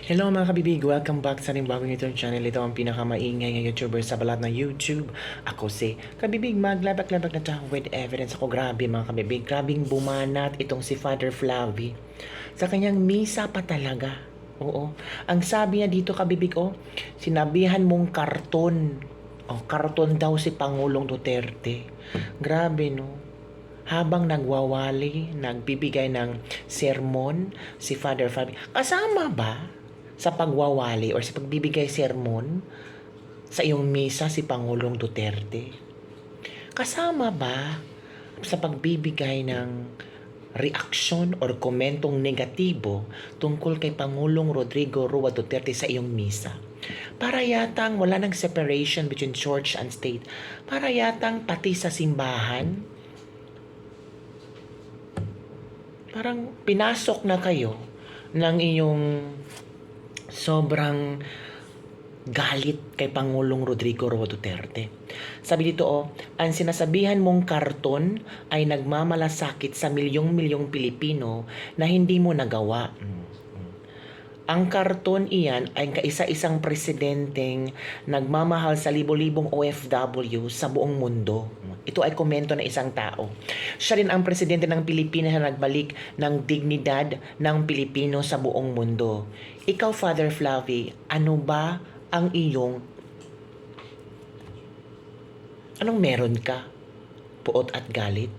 Hello mga kabibig! Welcome back sa ating bagong YouTube channel. Ito ang pinakamaingay ng YouTuber sa balat ng YouTube. Ako si Kabibig, maglabak-labak na tayo with evidence. Ako grabe mga kabibig, grabing bumanat itong si Father Flavie. Sa kanyang misa pa talaga. Oo. Ang sabi niya dito kabibig, sinabihan mong karton. Karton daw si Pangulong Duterte. Grabe no. Habang nagwawali, nagbibigay ng sermon si Father Flavie. Kasama ba sa pagwawali or sa pagbibigay sermon sa iyong misa si Pangulong Duterte? Kasama ba sa pagbibigay ng reaksyon or komentong negatibo tungkol kay Pangulong Rodrigo Roa Duterte sa iyong misa? Para yatang wala ng separation between church and state. Para yatang pati sa simbahan, parang pinasok na kayo ng iyong sobrang galit kay Pangulong Rodrigo Roa Duterte. Sabi dito, ang sinasabihan mong karton ay nagmamalasakit sa milyong-milyong Pilipino na hindi mo nagawa. Ang karton iyan ay kaisa-isang presidenteng nagmamahal sa libo-libong OFW sa buong mundo. Ito ay komento ng isang tao. Siya rin ang presidente ng Pilipinas na nagbalik ng dignidad ng Pilipino sa buong mundo. Ikaw, Father Flavie, ano ba ang anong meron ka? Puot at galit?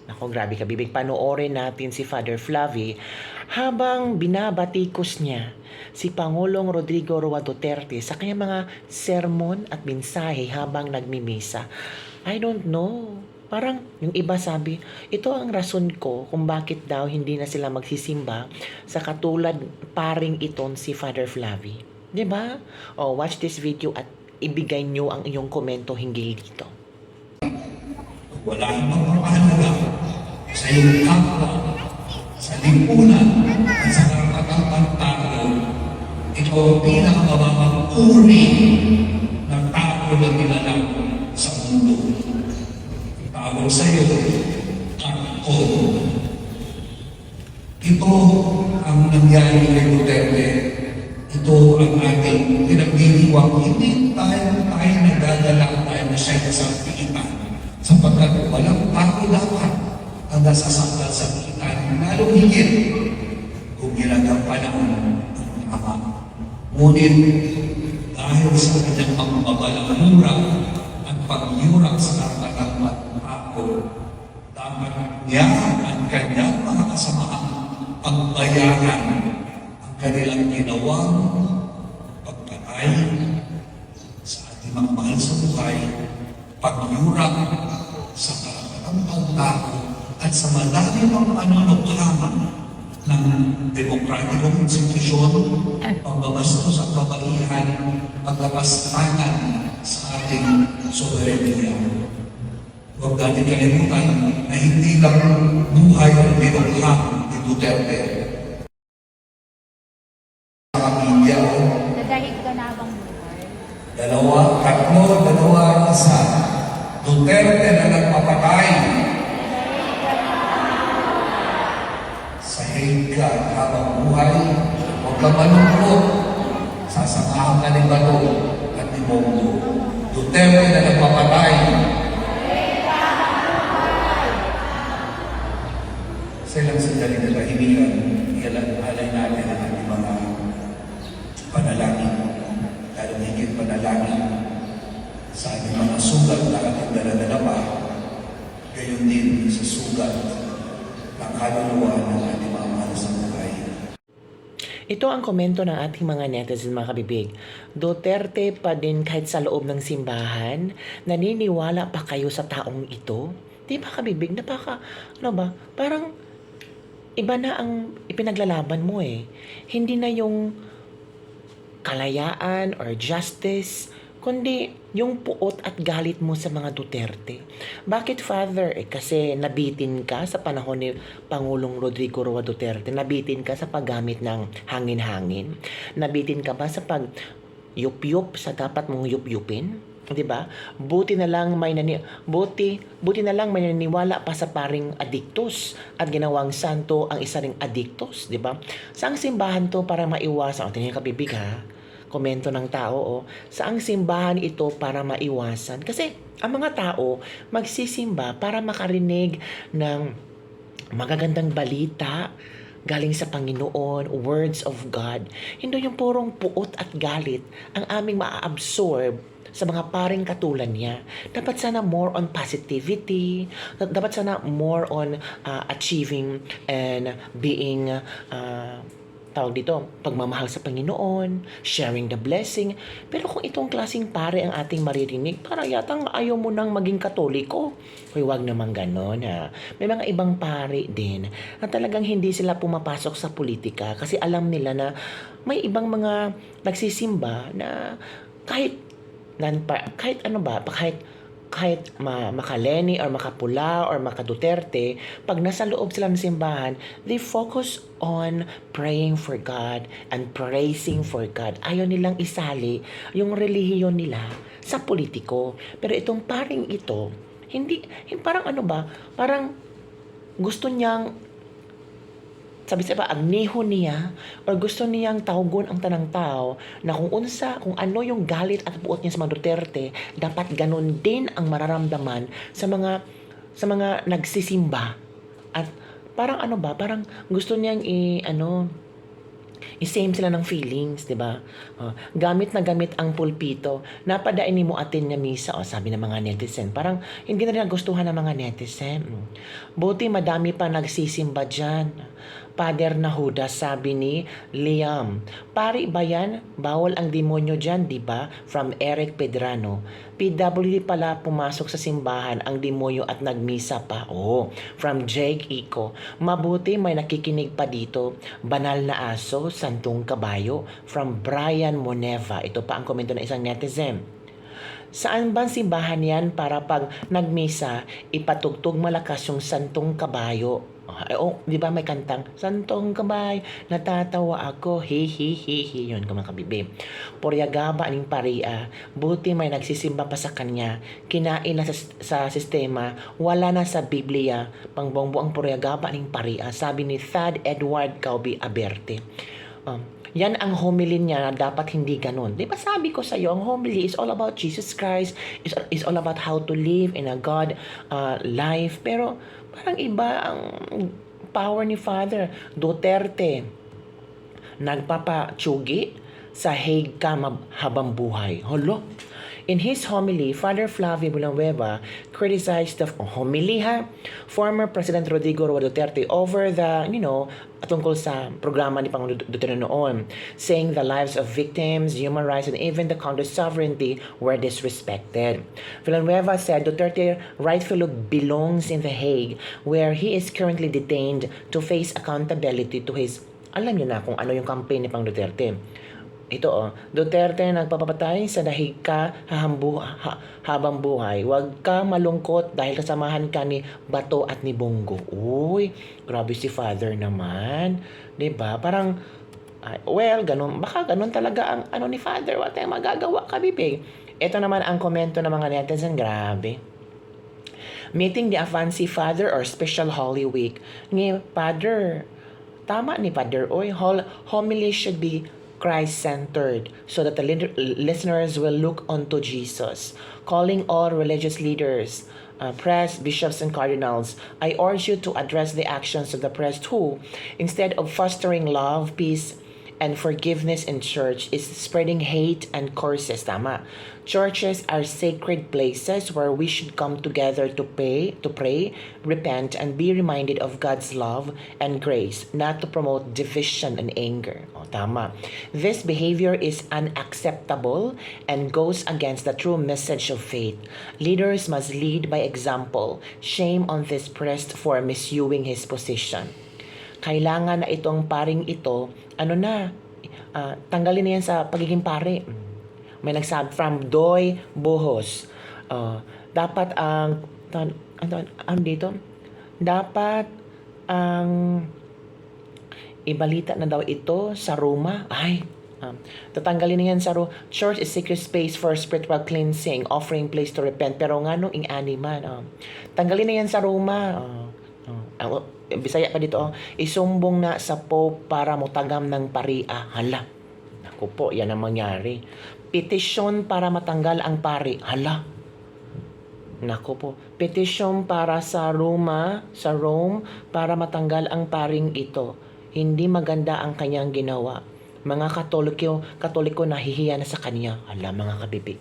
Nako, grabe ka, bibig. Panoorin natin si Father Flavie habang binabatikos niya si Pangulong Rodrigo Roa Duterte sa kanyang mga sermon at mensahe habang nagmimisa. I don't know. Parang yung iba sabi, ito ang rason ko kung bakit daw hindi na sila magsisimba sa katulad paring iton si Father Flavie. 'Di ba? Watch this video at ibigay nyo ang iyong komento hinggil dito. Wala namang mahalaga sa iyong kapwa, sa lipunan, at sa karapatang pagtao. Ito ang pinakamababang uri ng tao na nilalang sa mundo. Tawag sa iyo, karton. Ito ang nangyari kay Duterte. Ito ang ating pinagdiriwang. Hindi tayo nagdadala tayo na siya sa piitan. Sapagkat walang tao dapat ang nasasaktan sa piitan. Lalong higit kung ginagampanan ang ama. Ngunit dahil sa kanyang pagbabalamura at pagyurak sa karapatang tao, dapat niya ang kanyang mga kasamaang pagbayaran ang kanilang ginawang pagpatay sa ating mga mahal sa buhay, pagyurak sa karapatang pagtao at sa malalim ang panunukhaman ng demokratikong institusyon, pambabastos at babaihan, pagkapastangan sa ating soberenya. Huwag natin kalimutan na hindi lang buhay ang binukha ni Duterte. Pamilya, Nadahig ka na habang buhay. dalawa, isa. Duterte na nagpapatay sa hate ka habang buhay. Huwag ka malungkot. Sasamahan ka ni Bato at ni Bongo. Duterte na nagpapatay. Sa ilang sandali na kahimikan, alay natin ang ating mga panalangin. Lalo higit panalangin sa ating mga sugat na ating daladala pa, gayon din sa sugat ng kaluluwa ng ating mga mahal sa buhay. Ito ang komento ng ating mga netizen, mga kabibig. Duterte pa din kahit sa loob ng simbahan, naniniwala pa kayo sa taong ito? Di ba kabibig? Parang iba na ang ipinaglalaban mo eh. Hindi na yung kalayaan or justice, kundi yung puot at galit mo sa mga Duterte. Bakit, Father? Kasi nabitin ka sa panahon ni Pangulong Rodrigo Roa Duterte. Nabitin ka sa paggamit ng hangin-hangin. Nabitin ka ba sa pag yup-yup sa dapat mong yup-yupin? 'Di ba? Buti na lang buti na lang may naniniwala pa sa paring adiktos at ginawang santo ang isa ring adiktos, 'di ba? Saang simbahan 'to para maiwasan? O, tingnan yung kabibig ha. Komento ng tao, saang simbahan ito para maiwasan? Kasi ang mga tao magsisimba para makarinig ng magagandang balita galing sa Panginoon, words of God. Hindi yung purong puot at galit ang aming maa-absorb sa mga paring katulad niya. Dapat sana more on positivity. Dapat sana more on achieving and being tawag dito, pagmamahal sa Panginoon, sharing the blessing. Pero kung itong klaseng pare ang ating maririnig, para yatang ayaw mo nang maging Katoliko. Hoy, wag naman ganon ha. May mga ibang pare din na talagang hindi sila pumapasok sa politika kasi alam nila na may ibang mga nagsisimba na kahit maka-Leni or maka-Pula or maka-Duterte, pag nasa loob sila ng simbahan, they focus on praying for God and praising for God. Ayaw nilang isali yung relihiyon nila sa politiko. Pero itong paring ito, parang parang gusto niyang sabi sa iba, agniho niya or gusto niyang tawgon ang tanang tao na kung ano yung galit at puot niya sa mga Duterte, dapat ganun din ang mararamdaman sa mga nagsisimba. At parang parang gusto niyang i-same sila ng feelings, 'di ba? Gamit na gamit ang pulpito. Napadain mo atin na misa, sabi ng mga netizen. Parang hindi na rin nagustuhan ng mga netizen. Buti madami pa nagsisimba diyan. Pader na Judas, sabi ni Liam. Pari ba yan? Bawal ang demonyo dyan, di ba? From Eric Pedrano. PWD pala pumasok sa simbahan ang demonyo at nagmisa pa. From Jake Iko. Mabuti may nakikinig pa dito. Banal na aso, santong kabayo. From Brian Moneva. Ito pa ang komento ng isang netizen. Saan ba simbahan yan para pag nagmisa, ipatugtog malakas yung santong kabayo? Di ba may kantang, Santong Kabayo, natatawa ako, hi hi hi hi, yun mga kabibi. Poryagaba aning paria, buti may nagsisimba pa sa kanya, kinain na sa sistema, wala na sa Biblia, pangbongbo ang poryagaba aning paria, sabi ni Thad Edward Cauby Aberte. Yan ang homily niya na dapat hindi ganun. Di ba sabi ko sa iyo, ang homily is all about Jesus Christ, is all about how to live in a God life. Pero parang iba ang power ni Father Duterte. Nagpapatsugi sa Hague ka habang buhay. Holo. In his homily, Father Flavio Villanueva criticized the former President Rodrigo Roa Duterte over the, tungkol sa programa ni Pangulong Duterte noon, saying the lives of victims, human rights, and even the country's sovereignty were disrespected. Villanueva said Duterte rightfully belongs in The Hague, where he is currently detained to face accountability to his, alam niyo na kung ano yung campaign ni Pang Duterte. Ito Duterte nagpapapatay sa dahig ka habang buhay. Huwag ka malungkot dahil kasamahan ka ni Bato at ni Bongo. Uy, grabe si Father naman. 'Di ba? Parang ganun. Baka ganun talaga ang ni Father. Wala tayong magagawa, kabibig. Ito naman ang komento ng mga netizen. Grabe. Meeting the Avancy Father or Special Holy Week. Ni Father. Tama ni Father. Homily should be Christ-centered so that the listeners will look unto Jesus. Calling all religious leaders, press, bishops, and cardinals, I urge you to address the actions of the press who, instead of fostering love, peace, and forgiveness in church, is spreading hate and curses. Tama. Churches are sacred places where we should come together to pray, repent, and be reminded of God's love and grace, not to promote division and anger. Tama. This behavior is unacceptable and goes against the true message of faith. Leaders must lead by example. Shame on this priest for misusing his position. Kailangan na itong paring ito, tanggalin na yan sa pagiging pare. May nagsabi from Doy Bohos. Dapat dapat ang ibalita na daw ito sa Roma. Tatanggalin na yan sa church is sacred space for spiritual cleansing, offering place to repent. Pero nga nung ing-ani man, tanggalin na yan sa Roma. Ang Bisaya pa dito, isumbong na sa Pope para mutagam ng paria. Hala, naku po, yan ang mangyari. Petisyon para matanggal ang pari. Hala, naku po. Petisyon para sa Rome, para matanggal ang paring ito. Hindi maganda ang kanyang ginawa. Mga Katoliko nahihiya na sa kanya. Hala, mga kabibig.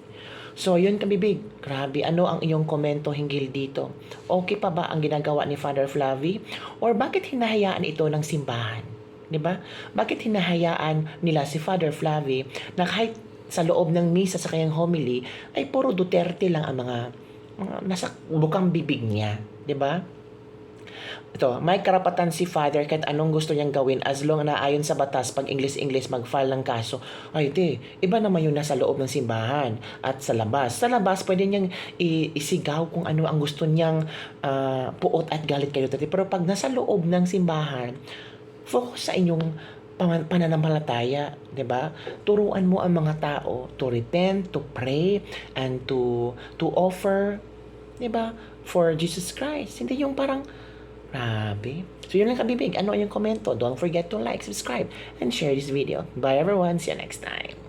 So, yun kabibig. Grabe, ano ang iyong komento hinggil dito? Okay pa ba ang ginagawa ni Father Flavie? Or bakit hinahayaan ito ng simbahan? 'Di ba? Bakit hinahayaan nila si Father Flavie na kahit sa loob ng misa sa kanyang homily ay puro Duterte lang ang mga nasa bukang bibig niya, 'di ba? Ito, may karapatan si Father kahit anong gusto niyang gawin as long na ayon sa batas pag English mag-file ng kaso. Ay, iba naman yung nasa loob ng simbahan at sa labas. Sa labas, pwede niyang isigaw kung ano ang gusto niyang puot at galit kayo. Pero pag nasa loob ng simbahan, focus sa inyong pananampalataya, 'di ba? Turuan mo ang mga tao to repent, to pray, and to offer, 'di ba? For Jesus Christ. Hindi yung parang grabe. So yun lang kabibig. Ano yung komento? Don't forget to like, subscribe, and share this video. Bye everyone. See you next time.